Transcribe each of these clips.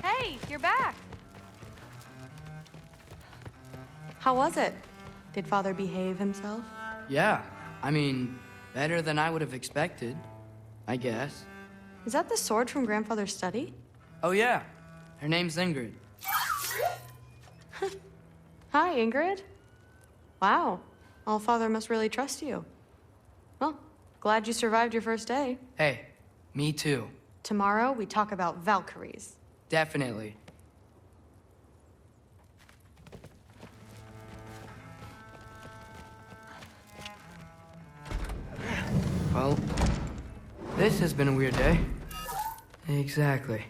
Hey, you're back. How was it? Did Father behave himself? Yeah, I mean, better than I would have expected, I guess. Is that the sword from Grandfather's study? Oh yeah, her name's Ingrid. Hi, Ingrid. Wow, Allfather must really trust you. Well, glad you survived your first day. Hey, me too. Tomorrow, we talk about Valkyries. Definitely. Well, this has been a weird day. Exactly.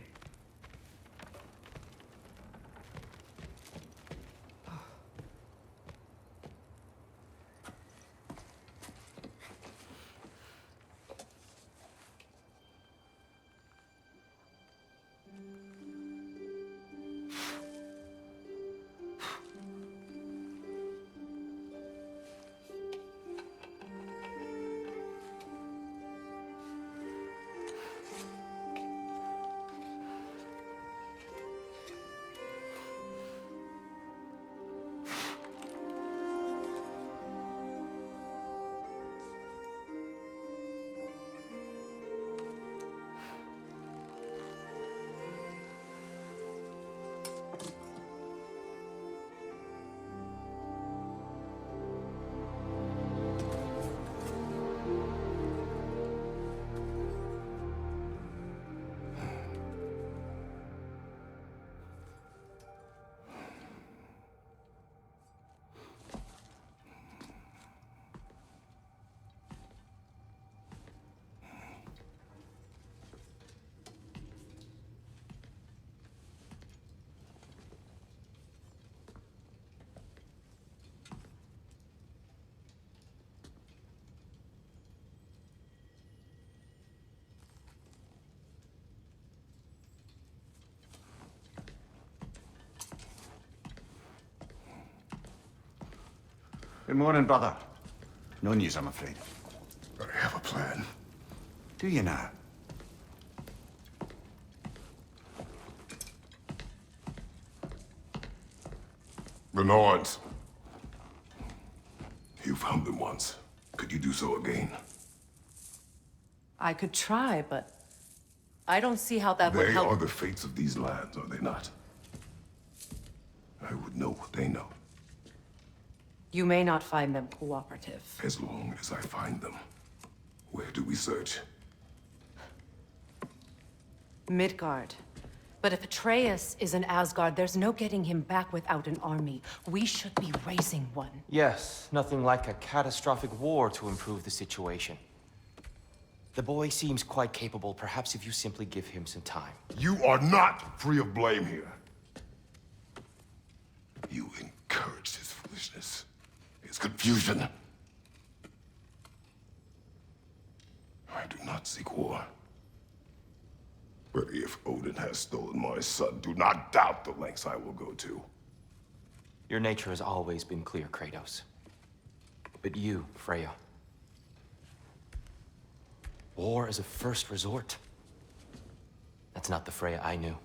Good morning, brother. No news, I'm afraid. I have a plan. Do you now? The Norns. You found them once. Could you do so again? I could try, but I don't see how that would They help. are the fates of these lands, are they not? I would know what they know, You may not find them cooperative. as long as I find them. Where do we search? Midgard. But if Atreus is in Asgard, there's no getting him back without an army. We should be raising one. Yes, nothing like a catastrophic war to improve the situation. The boy seems quite capable. Perhaps if you simply give him some time. You are not free of blame here. You encouraged his foolishness, his confusion. I do not seek war. But if Odin has stolen my son, do not doubt the lengths I will go to. Your nature has always been clear, Kratos. But you, Freya. War is a first resort. That's not the Freya I knew.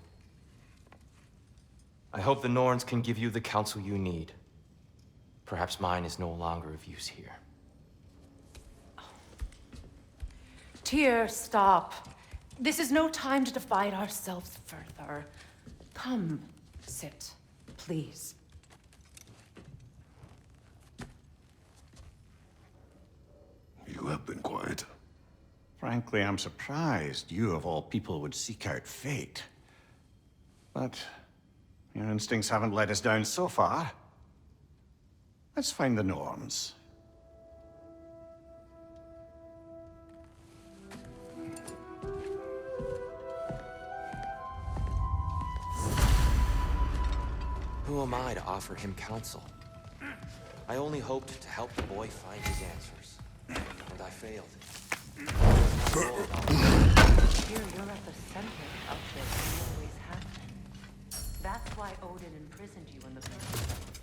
I hope the Norns can give you the counsel you need. Perhaps mine is no longer of use here. Tyr, stop. This is no time to divide ourselves further. Come, sit, please. You have been quiet. Frankly, I'm surprised you, of all people, would seek out fate. But your instincts haven't let us down so far. Let's find the Norns. Who am I to offer him counsel? I only hoped to help the boy find his answers. And I failed. Tyr, you're at the center of this. You always have been. That's why Odin imprisoned you in the pit.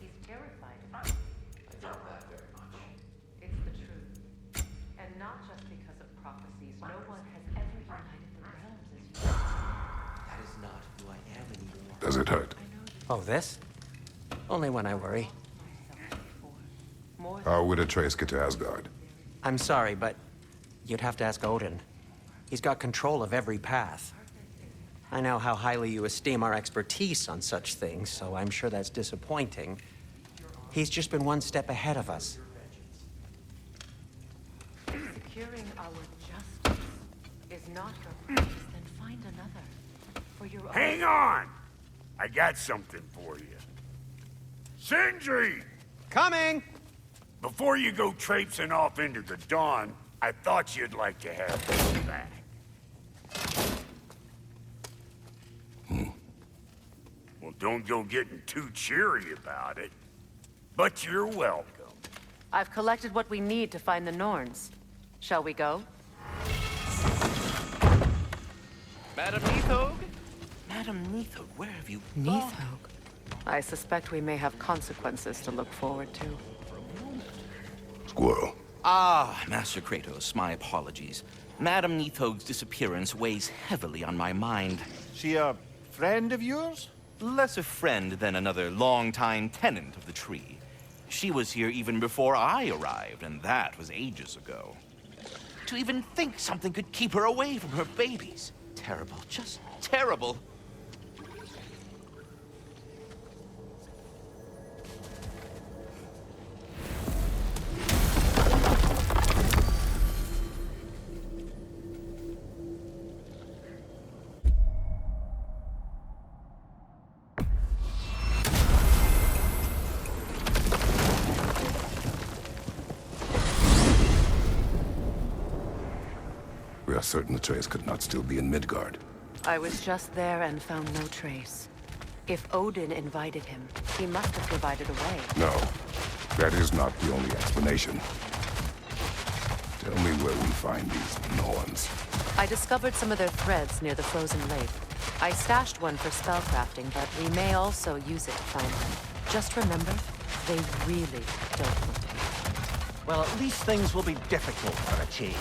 He's terrified of you. I doubt that very much. It's the truth. And not just because of prophecies, no one has ever united the realms as you have. That is not who I am anymore. Does it hurt? Oh, this? Only when I worry. How would Atreus get to Asgard? I'm sorry, but you'd have to ask Odin. He's got control of every path. I know how highly you esteem our expertise on such things, so I'm sure that's disappointing. He's just been one step ahead of us. If securing our justice is not your purpose, then find another. For your own... Hang on! I got something for you. Sindri! Coming! Before you go traipsing off into the dawn, I thought you'd like to have this back. Well, don't go getting too cheery about it. But you're welcome. I've collected what we need to find the Norns. Shall we go? Madam Neathog? Madam Neathog, where have you gone? Neathog. I suspect we may have consequences to look forward to. Squirrel. Ah, Master Kratos, my apologies. Madam Neathog's disappearance weighs heavily on my mind. She a friend of yours? Less a friend than another longtime tenant of the tree. She was here even before I arrived, and that was ages ago. To even think something could keep her away from her babies. Terrible, just terrible. We are certain Atreus could not still be in Midgard. I was just there and found no trace. If Odin invited him, he must have provided a way. No, that is not the only explanation. Tell me where we find these Norns. I discovered some of their threads near the frozen lake. I stashed one for spellcrafting, but we may also use it to find them. Just remember, they really don't want to. Well, at least things will be difficult for a change.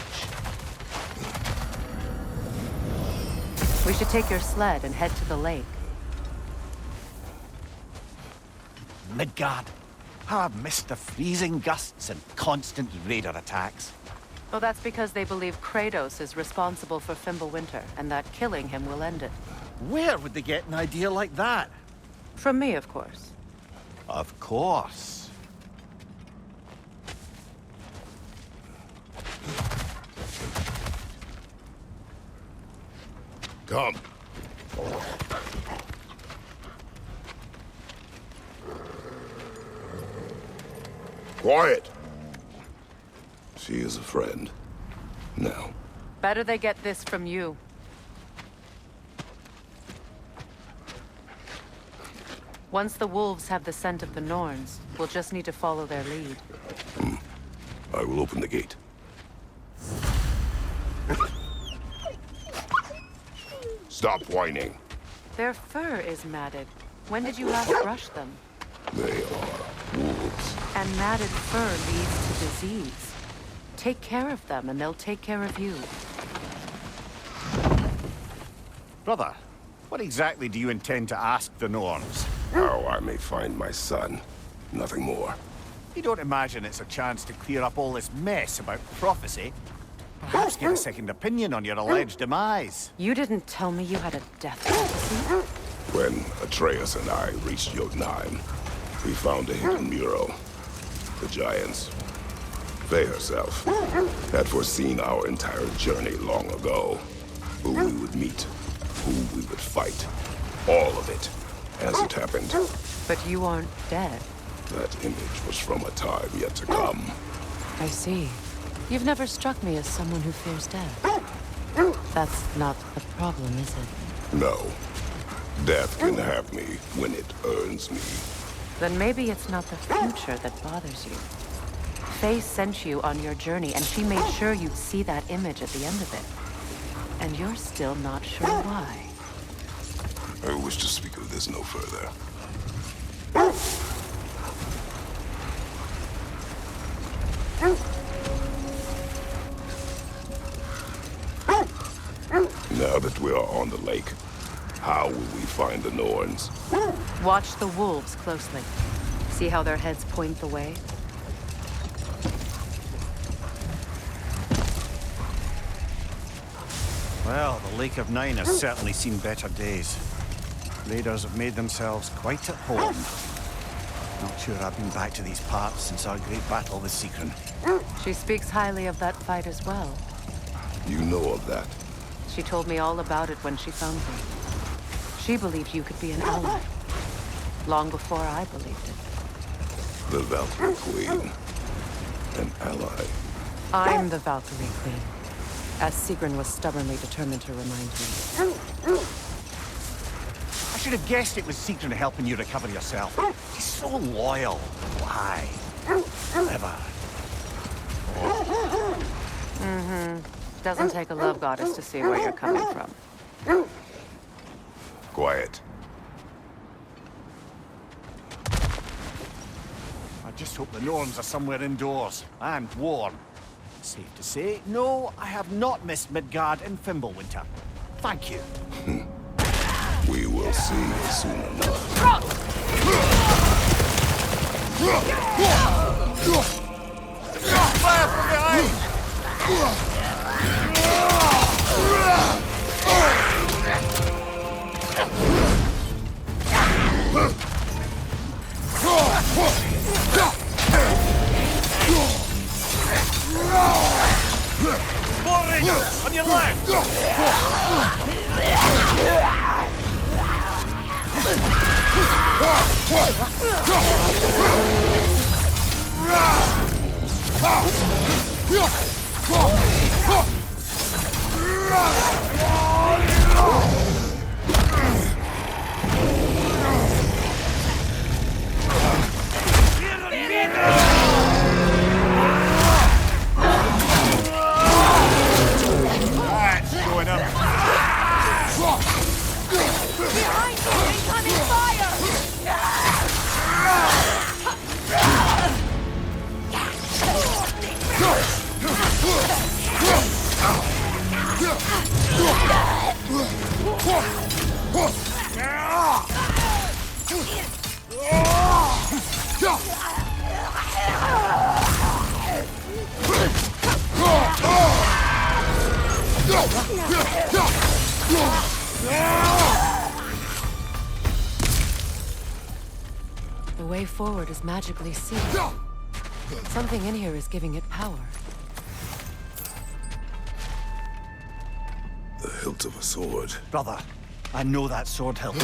We should take your sled and head to the lake. Midgard. How I've missed the freezing gusts and constant raider attacks. Well, that's because they believe Kratos is responsible for Fimbulwinter, and that killing him will end it. Where would they get an idea like that? From me, of course. Of course. Come. Quiet. She is a friend. Now. Better they get this from you. Once the wolves have the scent of the Norns, we'll just need to follow their lead. I will open the gate. Stop whining. Their fur is matted. When did you last brush them? They are wolves. And matted fur leads to disease. Take care of them, and they'll take care of you. Brother, what exactly do you intend to ask the Norns? How I may find my son. Nothing more. You don't imagine it's a chance to clear up all this mess about prophecy? Perhaps get a second opinion on your alleged demise. You didn't tell me you had a death prophecy? When Atreus and I reached Jotunheim, we found a hidden mural. The Giants, Faye herself, had foreseen our entire journey long ago. Who we would meet, who we would fight. All of it, as it happened. But you aren't dead. That image was from a time yet to come. I see. You've never struck me as someone who fears death. That's not the problem, is it? No. Death can have me when it earns me. Then maybe it's not the future that bothers you. Faye sent you on your journey, and she made sure you'd see that image at the end of it. And you're still not sure why. I wish to speak of this no further. that we are on the lake, how will we find the Norns? Watch the wolves closely. See how their heads point the way? Well, the Lake of Nine has certainly seen better days. Raiders have made themselves quite at home. Not sure I've been back to these parts since our great battle with Seekron. She speaks highly of that fight as well. You know of that. She told me all about it when she found me. She believed you could be an ally. Long before I believed it. The Valkyrie Queen. An ally. I'm the Valkyrie Queen. As Sigrun was stubbornly determined to remind me. I should have guessed it was Seekron helping you recover yourself. He's so loyal. Why? Clever. Doesn't take a love goddess to see where you're coming from. Quiet. I just hope the Norns are somewhere indoors and warm. Safe to say, no, I have not missed Midgard in Fimbulwinter. Thank you. We will see soon enough. Fire from behind! More Rangers! On your left! Going up. Behind you! Incoming fire! The way forward is magically sealed. Something in here is giving it power. The hilt of a sword. Brother, I know that sword hilt.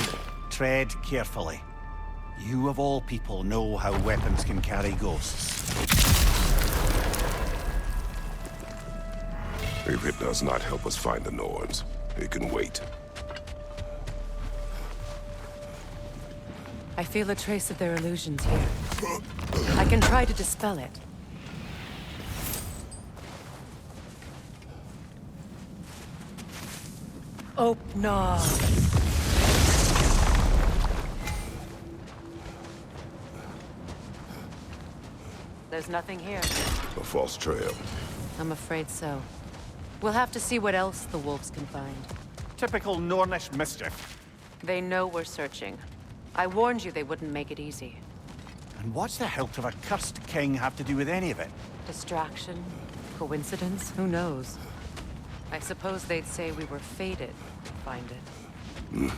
Tread carefully. You of all people know how weapons can carry ghosts. If it does not help us find the Norns, it can wait. I feel a trace of their illusions here. I can try to dispel it. Open. There's nothing here. A false trail. I'm afraid so. We'll have to see what else the wolves can find. Typical Nornish mischief. They know we're searching. I warned you they wouldn't make it easy. And what's the hilt of a cursed king have to do with any of it? Distraction? Coincidence? Who knows? I suppose they'd say we were fated to find it.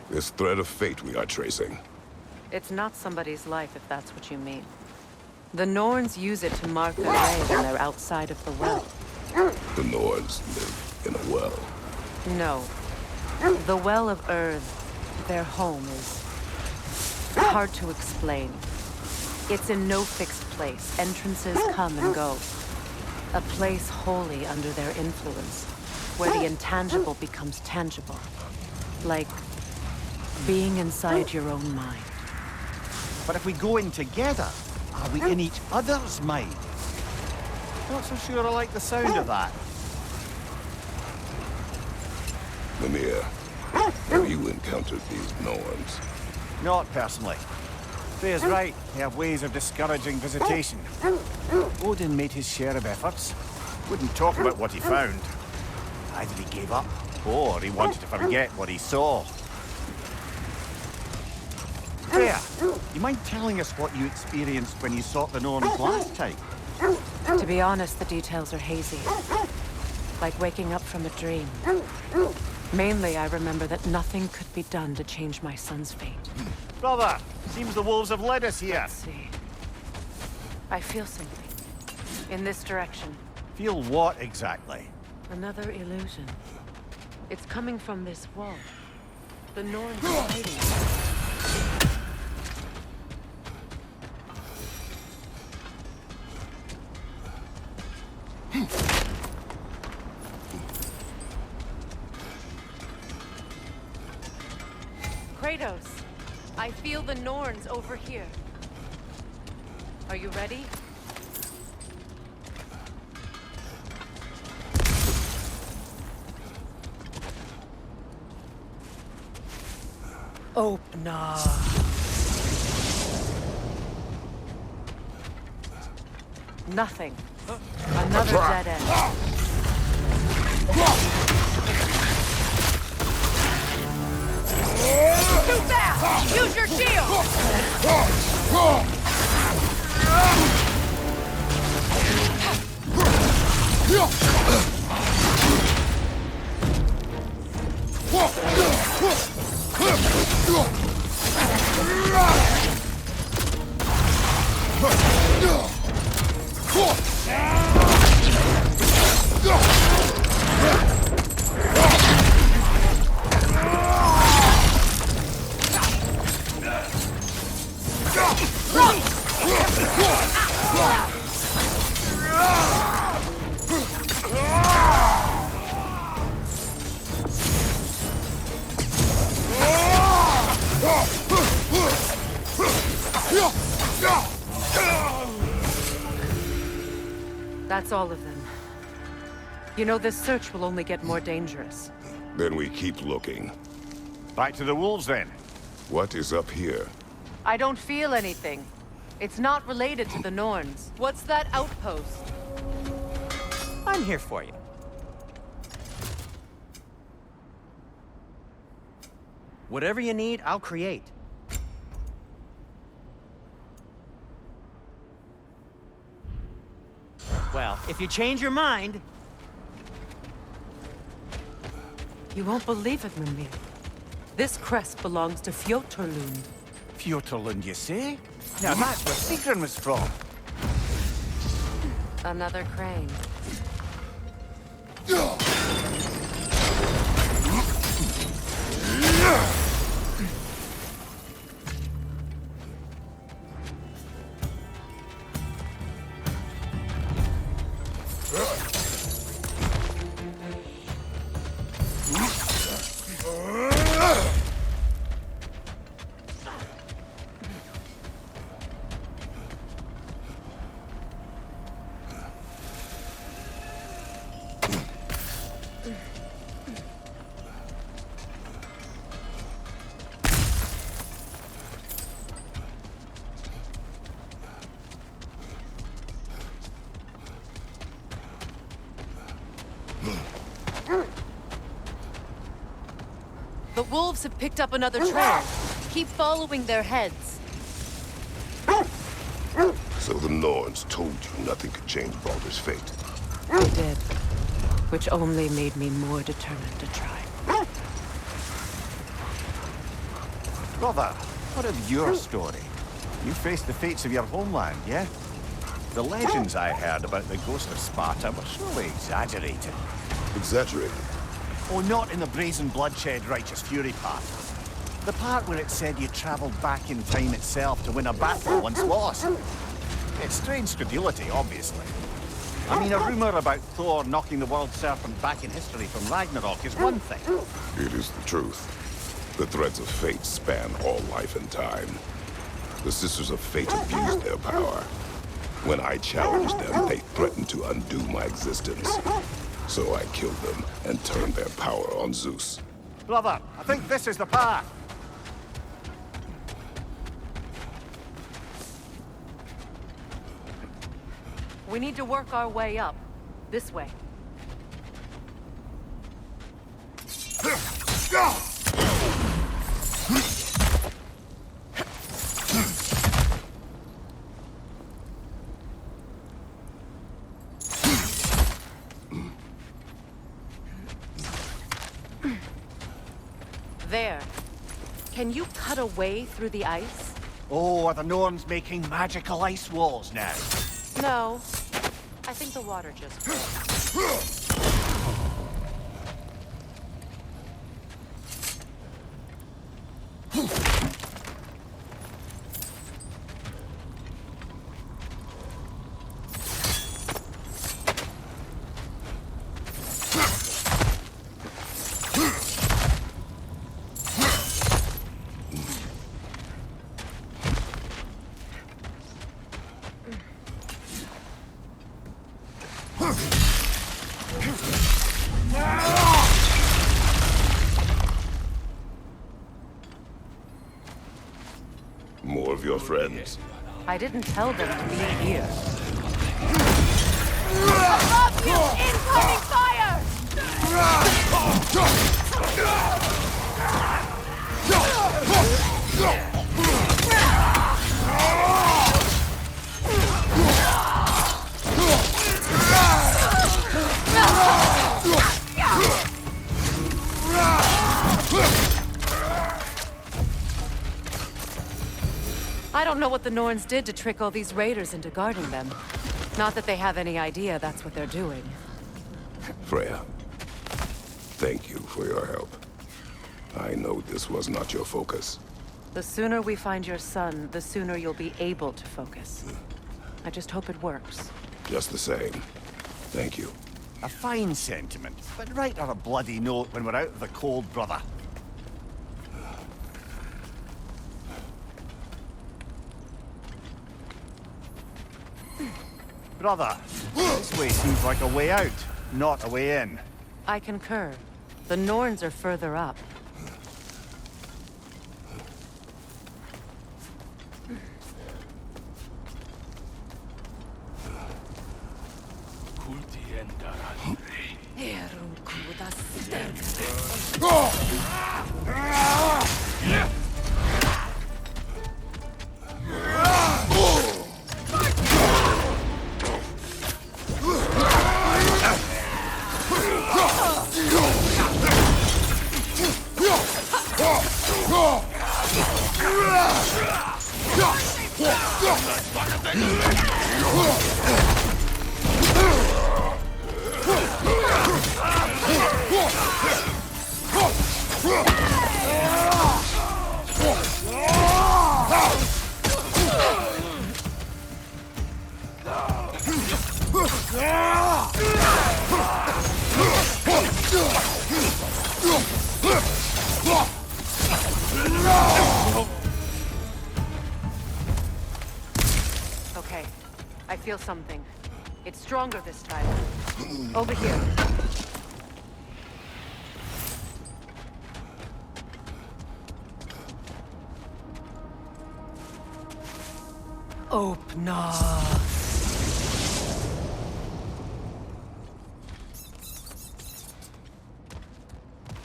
This thread of fate we are tracing. It's not somebody's life, if that's what you mean. The Norns use it to mark their way when they're outside of the well. The Norns live in a well. No. The Well of Earth, their home, is hard to explain. It's in no fixed place. Entrances come and go. A place wholly under their influence, where the intangible becomes tangible. Like being inside your own mind. But if we go in together, are we in each other's mind? Not so sure I like the sound of that. Mimir, have you encountered these Norns? Not personally. Freya's right. They have ways of discouraging visitation. Odin made his share of efforts. Wouldn't talk about what he found. Either he gave up, or he wanted to forget what he saw. Freya, you mind telling us what you experienced when you sought the Norns last time? To be honest, the details are hazy. Like waking up from a dream. Mainly, I remember that nothing could be done to change my son's fate. Brother, seems the wolves have led us here. Let's see. I feel something. In this direction. Feel what exactly? Another illusion. It's coming from this wall. The Norns are hiding. Kratos, I feel the Norns over here. Are you ready? Open up. Nothing. Another dead end. Too fast! Use your shield! That's all of them. You know, this search will only get more dangerous. Then we keep looking. Back to the wolves, then. What is up here? I don't feel anything. It's not related to the Norns. What's that outpost? I'm here for you. Whatever you need, I'll create. Well, if you change your mind... You won't believe it, Mimir. This crest belongs to Fjotorlund. Fjotorlund, you say? Now that's where Sigrun was from. Another crane. The wolves have picked up another trail. Keep following their heads. So the Norns told you nothing could change Baldur's fate. They did. Which only made me more determined to try. Brother, what of your story? You faced the fates of your homeland, yeah? The legends I heard about the ghost of Sparta were surely exaggerated. Exaggerated? Oh, not in the brazen bloodshed righteous fury part. The part where it said you travelled back in time itself to win a battle once lost. It's strange credulity, obviously. I mean, a rumour about Thor knocking the world serpent back in history from Ragnarok is one thing. It is the truth. The threads of fate span all life and time. The Sisters of Fate abused their power. When I challenged them, they threatened to undo my existence. So I killed them and turned their power on Zeus. Brother, I think this is the path. We need to work our way up. This way. There. Can you cut a way through the ice? Oh, are the Norns making magical ice walls now? No. I think the water just... More of your friends. I didn't tell them to be here. Above you! Incoming fire! I don't know what the Norns did to trick all these raiders into guarding them. Not that they have any idea that's what they're doing. Freya, thank you for your help. I know this was not your focus. The sooner we find your son, the sooner you'll be able to focus. I just hope it works. Just the same. Thank you. A fine sentiment, but write her a bloody note when we're out of the cold, brother. Brother, this way seems like a way out, not a way in. I concur. The Norns are further up. Okay, I feel something. It's stronger this time. Over here. Opna.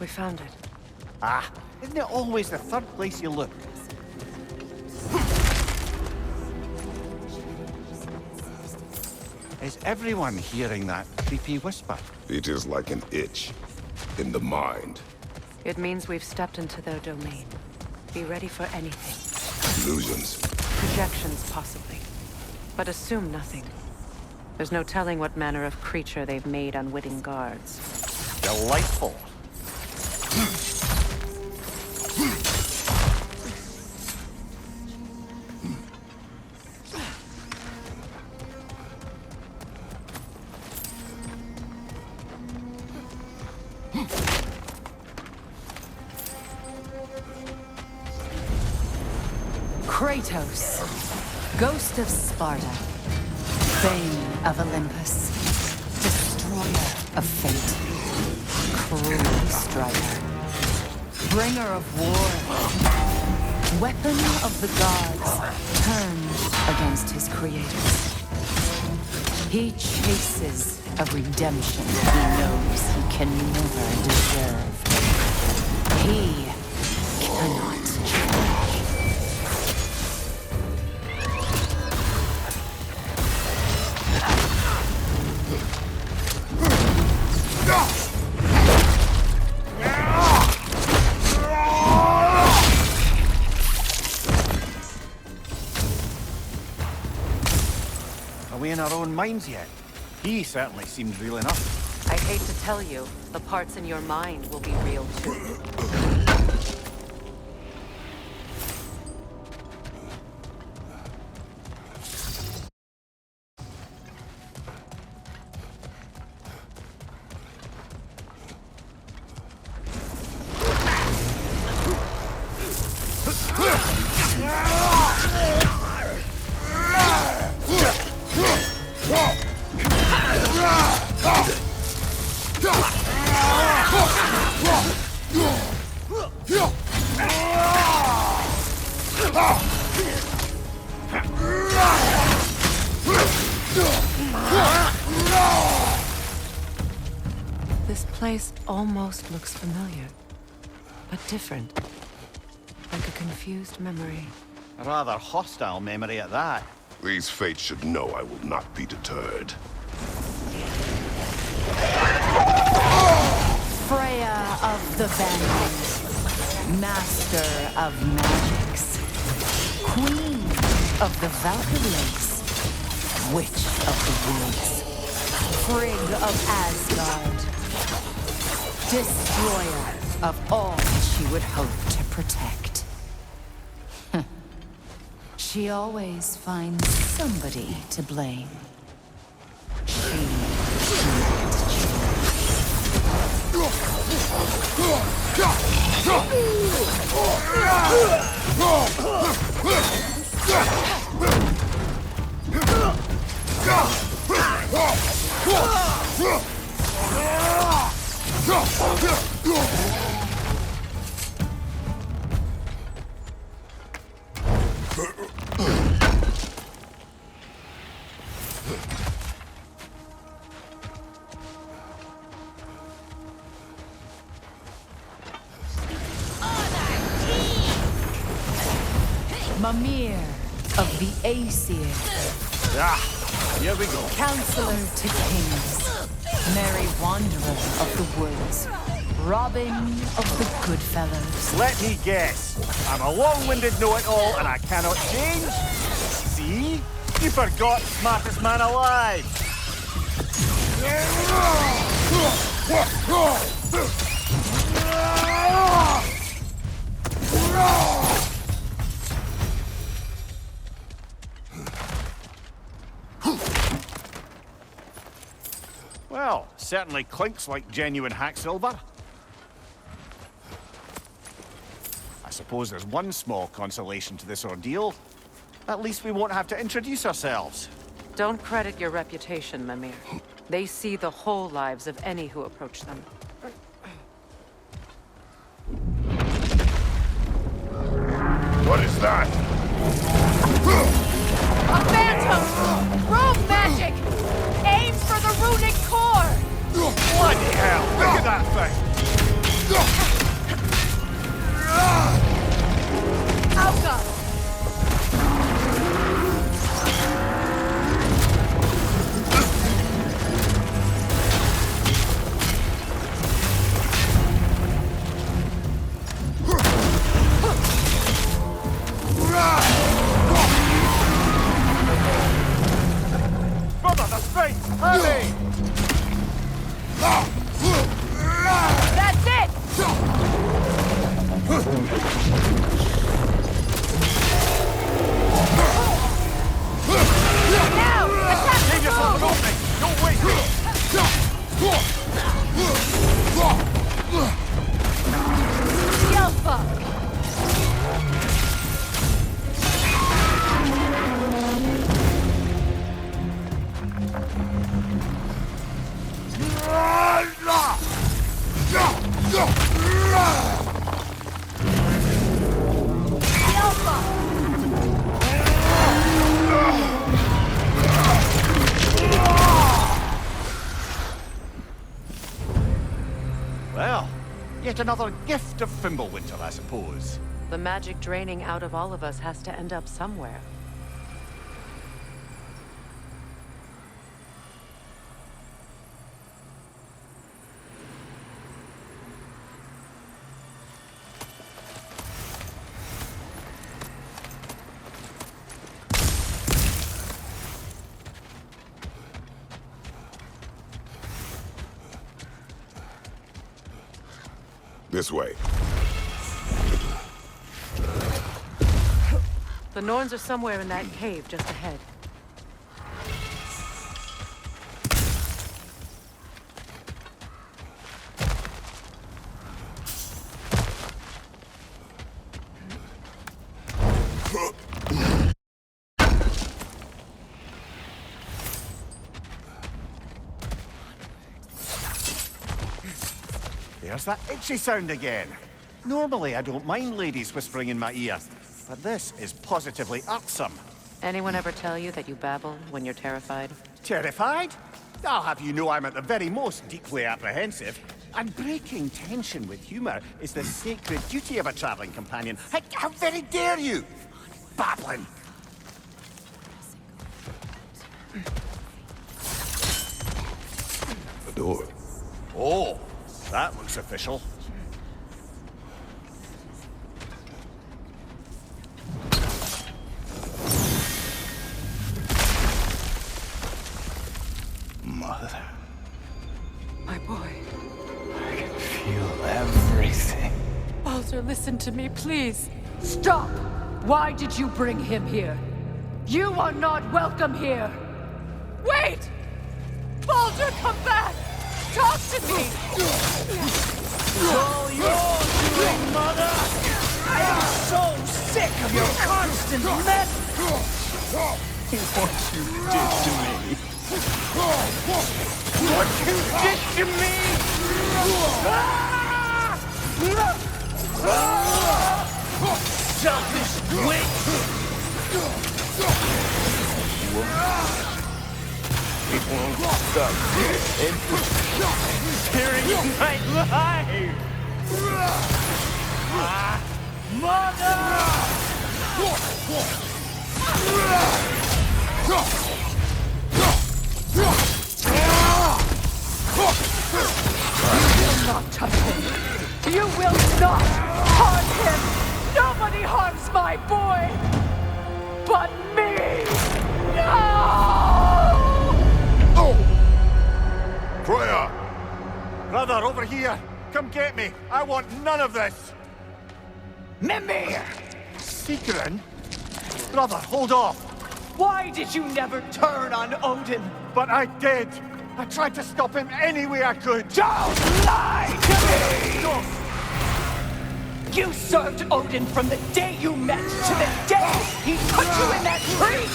We found it. Ah, isn't it always the third place you look? Is everyone hearing that creepy whisper? It is like an itch in the mind. It means we've stepped into their domain. Be ready for anything. Illusions. Projections, possibly. But assume nothing. There's no telling what manner of creature they've made unwitting guards. Delightful. Kratos, ghost of Sparta, bane of Olympus, destroyer of fate, cruel striker, bringer of war, weapon of the gods, turned against his creators. He chases a redemption he knows he can never deserve. He cannot change. Are we in our own minds yet? He certainly seems real enough. I hate to tell you, the parts in your mind will be real too. This place almost looks familiar, but different. Like a confused memory. A rather hostile memory at that. These fates should know I will not be deterred. Freya of the Vanquished, master of magics, queen of the Valkyries, witch of the woods, Frigg of Asgard, destroyer of all she would hope to protect. She always finds somebody to blame. She can't Mimir of the Aesir. Here we go. Counselor to kings. Merry wanderer of the woods. Robin of the Goodfellows. Let me guess. I'm a long-winded know-it-all and I cannot change? See? You forgot smartest man alive. Well, certainly clinks like genuine hack silver. I suppose there's one small consolation to this ordeal. At least we won't have to introduce ourselves. Don't credit your reputation, Mimir. They see the whole lives of any who approach them. What is that? A phantom! Rogue magic! Aims for the runic core! Bloody hell! Look at that thing! Alka! Brother, the space! Hurry! That's it! Now! Attack Give the yourself an foe! opening! Don't wait! The Alpha! Just another gift of Fimbulwinter, I suppose. The magic draining out of all of us has to end up somewhere. This way. The Norns are somewhere in that cave just ahead. There's that itchy sound again. Normally, I don't mind ladies whispering in my ear, but this is positively irksome. Anyone ever tell you that you babble when you're terrified? Terrified? I'll have you know I'm at the very most deeply apprehensive. And breaking tension with humor is the sacred duty of a traveling companion. How very dare you! Babbling! The door. Oh, that looks official. Mother. My boy. I can feel everything. Baldur, listen to me, please. Stop! Why did you bring him here? You are not welcome here! Wait! Baldur, come back! Talk to me! All yours, doing, Mother! I am so sick of your constant mess! What you did to me! What you did to me! Selfish witch! It won't stop tearing my life! Mother! You will not touch him! You will not harm him! Nobody harms my boy! But me! No! Freya! Brother, over here! Come get me! I want none of this! Mimir! Secret? Brother, hold off! Why did you never turn on Odin? But I did! I tried to stop him any way I could! Don't lie to me! You served Odin from the day you met to the day he put you in that tree!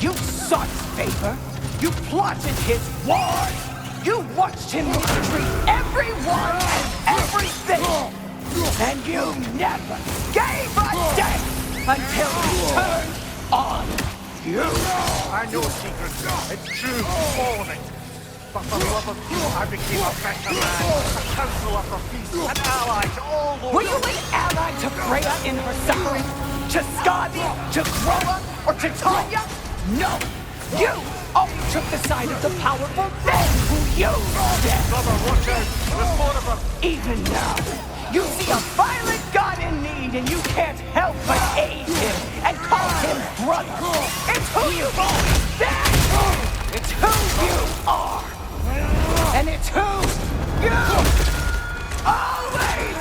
You sought favor, you plotted his wars, you watched him mistreat everyone and everything! And you never gave a damn until he turned on you! I know secrets. It's true, all of it. But for the love of you, I became a better man, a counselor for peace, an ally to all those... Were you an ally to Freya in her suffering? To Skadi? To Groa? Or to Tanya? No! You always took the side of the powerful men who used them! Brother, watch out! There's more of them! Even now, you see a violent god in need and you can't help but aid him and call him brother! It's who you've always been! It's who you are! And it's who you always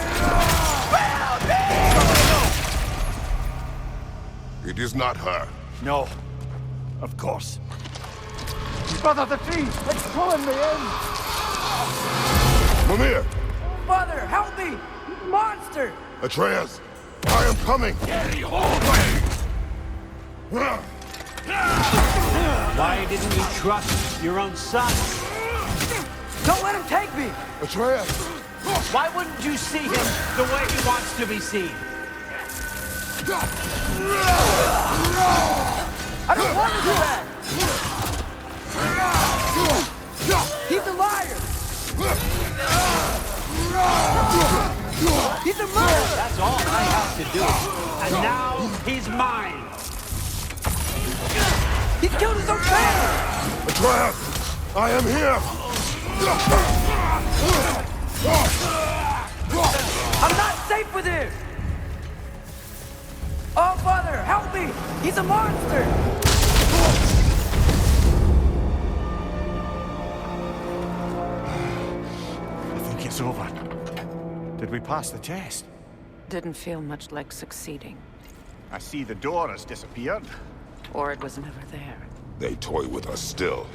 will be! It is not her. No. Of course. Brother, the tree! It's pulling me in! Mimir! Mother, help me! Monster! Atreus! I am coming! Why didn't you trust your own son? Don't let him take me! Atreus! Why wouldn't you see him the way he wants to be seen? I don't want to do that! He's a liar! He's a murderer! That's all I have to do. And now he's mine. He killed his own family! Atreus, I am here! I'm not safe with him! Oh, Father, help me! He's a monster! I think it's over. Did we pass the test? Didn't feel much like succeeding. I see the door has disappeared. Or it was never there. They toy with us still.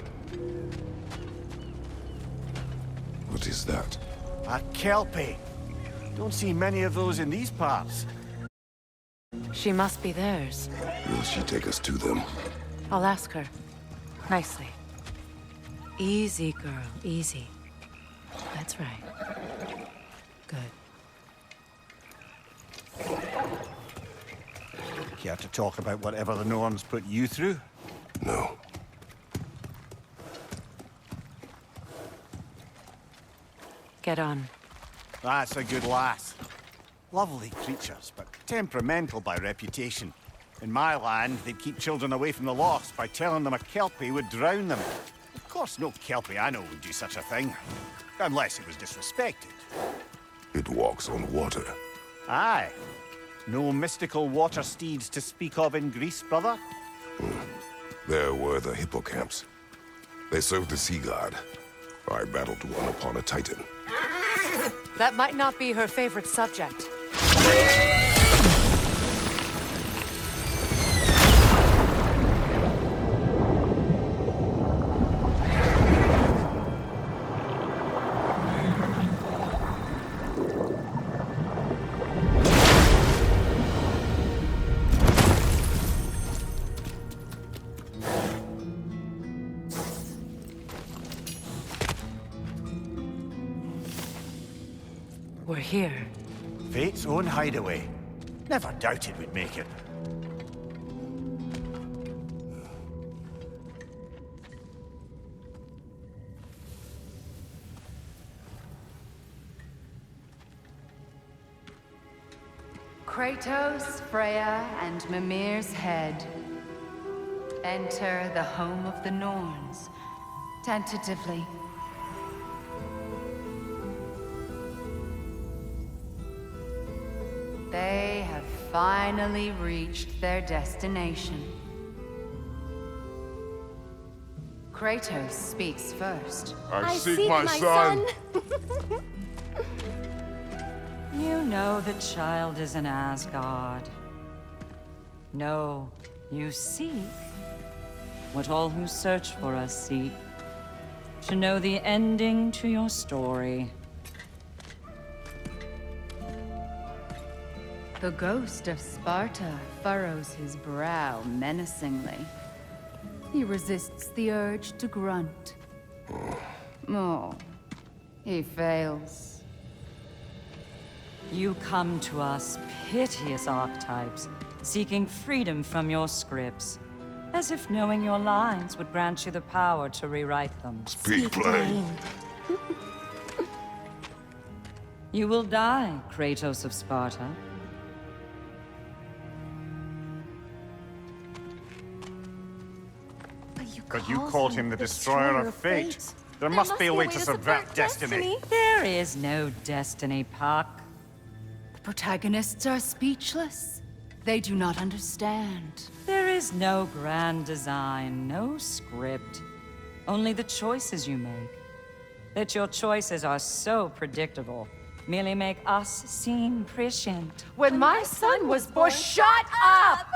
What is that? A kelpie. Don't see many of those in these parts. She must be theirs. Will she take us to them? I'll ask her. Nicely. Easy, girl. Easy. That's right. Good. Care to talk about whatever the Norns put you through? No. Get on. That's a good lass. Lovely creatures, but temperamental by reputation. In my land, they'd keep children away from the lost by telling them a kelpie would drown them. Of course, no kelpie I know would do such a thing. Unless it was disrespected. It walks on water. Aye. No mystical water steeds to speak of in Greece, brother? There were the hippocamps. They served the sea god. I battled one upon a titan. That might not be her favorite subject. We're here. Fate's own hideaway. Never doubted we'd make it. Kratos, Freya, and Mimir's head. Enter the home of the Norns. Tentatively. They have finally reached their destination. Kratos speaks first. I seek my son. You know the child is in Asgard. No, you seek what all who search for us seek. To know the ending to your story. The ghost of Sparta furrows his brow menacingly. He resists the urge to grunt. Oh, he fails. You come to us, piteous archetypes, seeking freedom from your scripts. As if knowing your lines would grant you the power to rewrite them. Speak plain. You will die, Kratos of Sparta. But you called him the destroyer of fate. There must be a way to subvert destiny. There is no destiny, Puck. The protagonists are speechless. They do not understand. There is no grand design, no script. Only the choices you make. That your choices are so predictable merely make us seem prescient. When my son was born, shut up!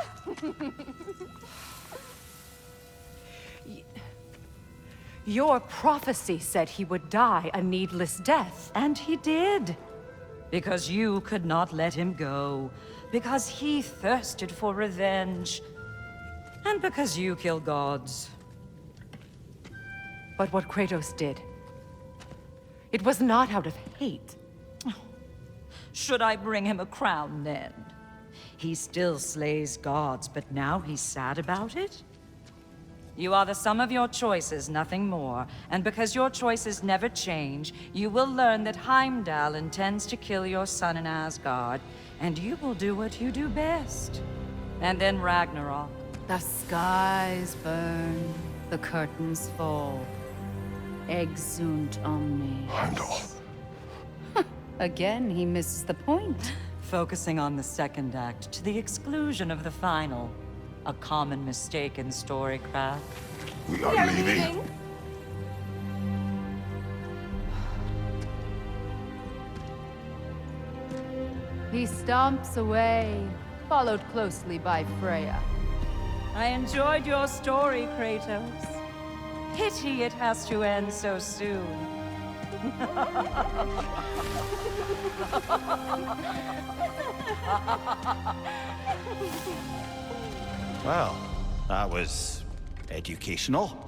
Your prophecy said he would die a needless death. And he did. Because you could not let him go. Because he thirsted for revenge. And because you kill gods. But what Kratos did, it was not out of hate. Should I bring him a crown then? He still slays gods, but now he's sad about it? You are the sum of your choices, nothing more. And because your choices never change, you will learn that Heimdall intends to kill your son in Asgard, and you will do what you do best. And then Ragnarok. The skies burn, the curtains fall. Exunt omnes. Heimdall. Again, he misses the point. Focusing on the second act to the exclusion of the final. A common mistake in storycraft. We are leaving. He stomps away, followed closely by Freya. I enjoyed your story, Kratos. Pity it has to end so soon. Well, that was educational.